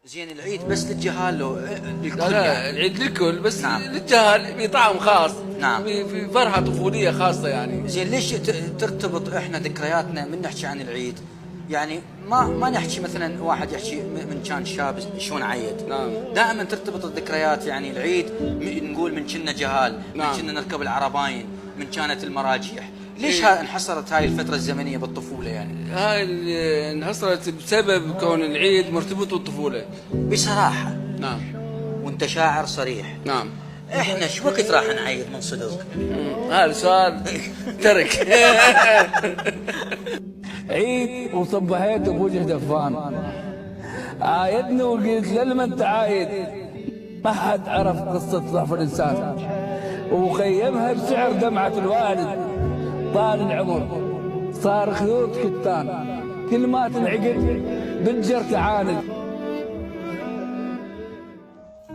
زين العيد بس للجهال لو للكل لا يعني. العيد للكل بس نعم. للجهل بطعم خاص. نعم. في فرحة طفولية خاصة يعني. زين ليش ترتبط احنا ذكرياتنا من نحكي عن العيد؟ يعني ما نحكي مثلا واحد يحكي من كان شاب شلون عيد. نعم. دائما ترتبط الذكريات يعني العيد نقول من كنا جهال، نعم. من كنا نركب العرباين، من كانت المراجيح. ليش إيه. انحصرت هاي الفترة الزمنية بالطفولة يعني؟ هاي اللي انحصرت بسبب كون العيد مرتبط بالطفولة. بصراحة. نعم. وانت شاعر صريح. نعم. احنا شو وقت راح نعيد من صدق؟ هذا سؤال ترك. عيد وصبحيت بوجه دفان، عايدني وقلت لما انت عايد. ما حد عرف قصة ضعف الإنسان وخيمها بسعر دمعة الوالد. طال العمر صار خيوط كتان، كل ما تنعقد بالجر تعاند.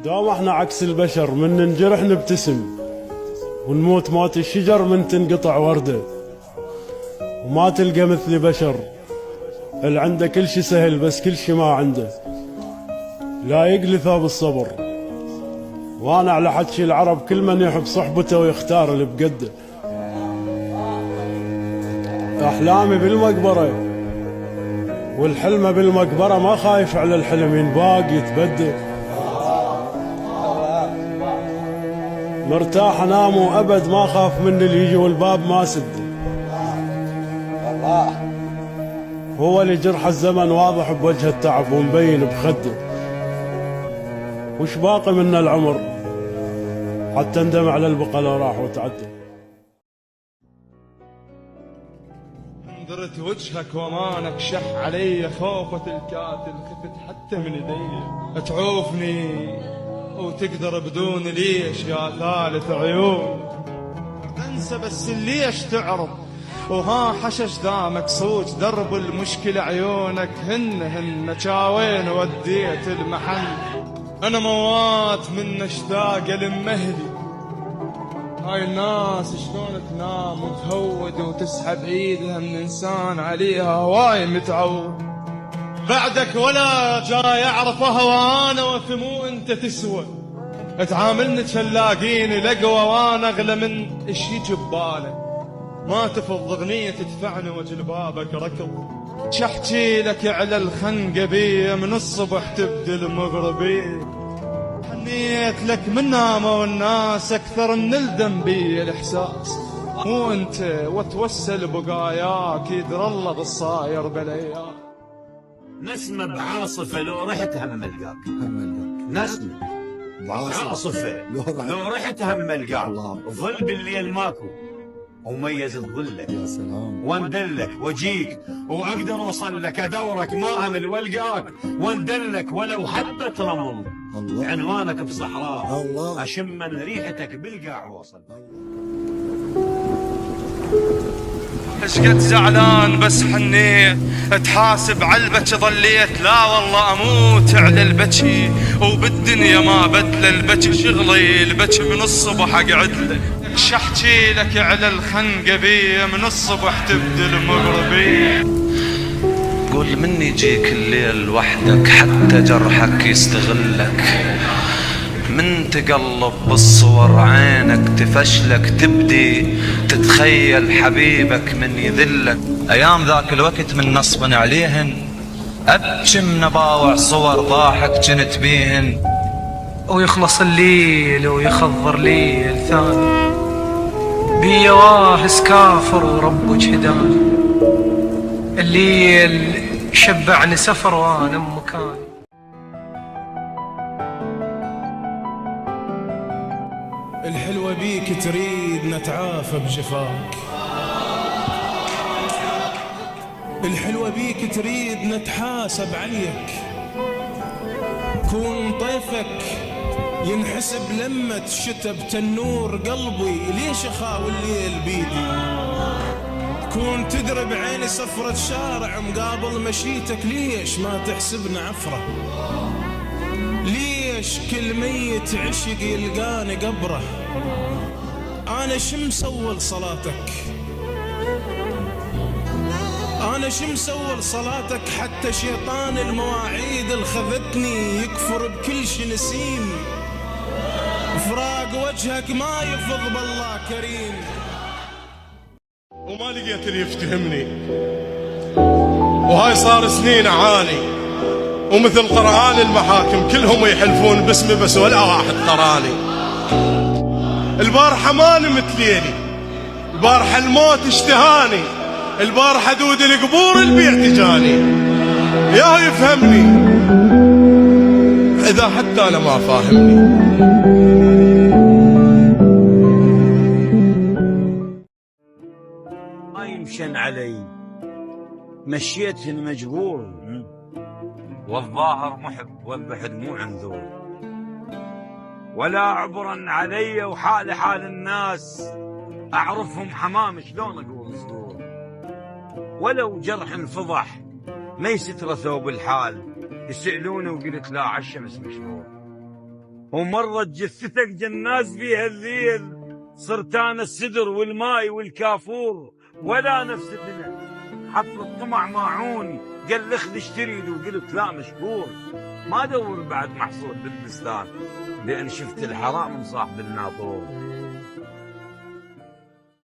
دوام احنا عكس البشر، من ننجرح نبتسم ونموت موت الشجر من تنقطع ورده. وما تلقى مثل بشر اللي عنده كل شي سهل بس كل شي ما عنده، لا يقلثه بالصبر. وانا على حكي العرب كل من يحب صحبته ويختار اللي بقده. احلامي بالمقبره والحلمه بالمقبره، ما خايف على الحلم ينباق يتبدل. مرتاح انام وابد ما خاف من اللي يجي والباب ما سد. هو اللي جرح الزمن واضح بوجه التعب ومبين بخده. وش باقي منا العمر حتى ندم على البقى لو راح وتعدى. نظرت وجهك ومانك شح علي، خوفة الكاتل خفت حتى من ايدي. تعوفني وتقدر بدون ليش يا ثالث عيون. تنسى بس ليش تعرض وها حشش ذا مكسوج درب المشكلة عيونك. هن شاوين وديت المحل. انا موات من اشتاق لمهلي. هاي الناس شلون تنام وتهود وتسحب ايدها من انسان عليها هواي متعود. بعدك ولا جاي اعرفه وانا وثمو انت تسوى. تعاملني تلاقيني لقوى وانا اغلى من ايش يجي ببالك. ما تفض اغنية تدفعني وجلبابك ركض. شحكي لك على الخنقة بي من الصبح تبدل مغربي. حنيت لك من ناموا الناس اكثر من الدم بي الاحساس. مو انت وتوسل بقاياك يدر الله بالصاير بالايام. نسمة بعاصفة لو رحت هم ملقاك. نسمة بعاصفة لو رحت هم ملقاك. ظل بالليل ماكو وميز تظلك. يا سلام. واندلك واجيك واقدر اوصل لك ادورك ما امل والقاك واندلك ولو حبة رمل. الله. عنوانك بصحراء. الله. اشم من ريحتك بالقاع وصل. اشقد زعلان بس حنيت تحاسب علبك ظليت. لا والله اموت على البكي وبالدنيا ما بدل البكي شغلي. البكي من الصبح اقعد لك شحكي لك على الخنقة بي من الصبح تبدل مغربي. قول من يجيك الليل وحدك حتى جرحك يستغلك. من تقلب بالصور عينك تفشلك تبدي تتخيل حبيبك من يذلك. ايام ذاك الوقت من نصب عليهن ابكي من اباوع صور ضاحك جنت بيهن. ويخلص الليل ويخضر ليل ثاني بيا واهس كافر ورب هداني. الليل شبعني سفر وانا مكاني. الحلوة بيك تريد نتعافى بجفاك. الحلوة بيك تريد نتحاسب عليك. كون طيفك ينحسب لمة شتى بتنور قلبي. ليش اخاوي الليل بيدي؟ كون تدري بعيني سفرة شارع مقابل مشيتك. ليش ما تحسبنا عفرة؟ ليش كل ميت عشق يلقاني قبره؟ انا شو مسول صلاتك؟ وانا شمسول صلاتك حتى شيطان المواعيد الخذتني يكفر بكل شي نسيم. فراق وجهك ما يفض بالله كريم. وما لقيت اللي يفتهمني، وهاي صار سنين اعاني، ومثل قرآن المحاكم كلهم يحلفون باسمي بس ولا واحد قراني. البارحة ما نمت ليلي، البارحة الموت اشتهاني، البارحة دود القبور البيع تجاني. يا يفهمني إذا حتى أنا ما فاهمني. ما يمشن علي مشيت المجبور، والظاهر محب والبحر مو عنذور. ولا عبرا علي وحال حال الناس، أعرفهم حمام شلون أقول صدور. ولو جرح انفضح ما يستر ثوب الحال، يسألوني وقلت لا عالشمس مشهور. ومرت جثتك جناز بيها الليل، صرت أنا السدر والماي والكافور. ولا نفس الدنيا حط الطمع ماعون، قال لي خذ اشتري لي وقلت لا مشكور. ما ادور بعد محصول بالبستان، لان شفت الحرام من صاحب الناطور.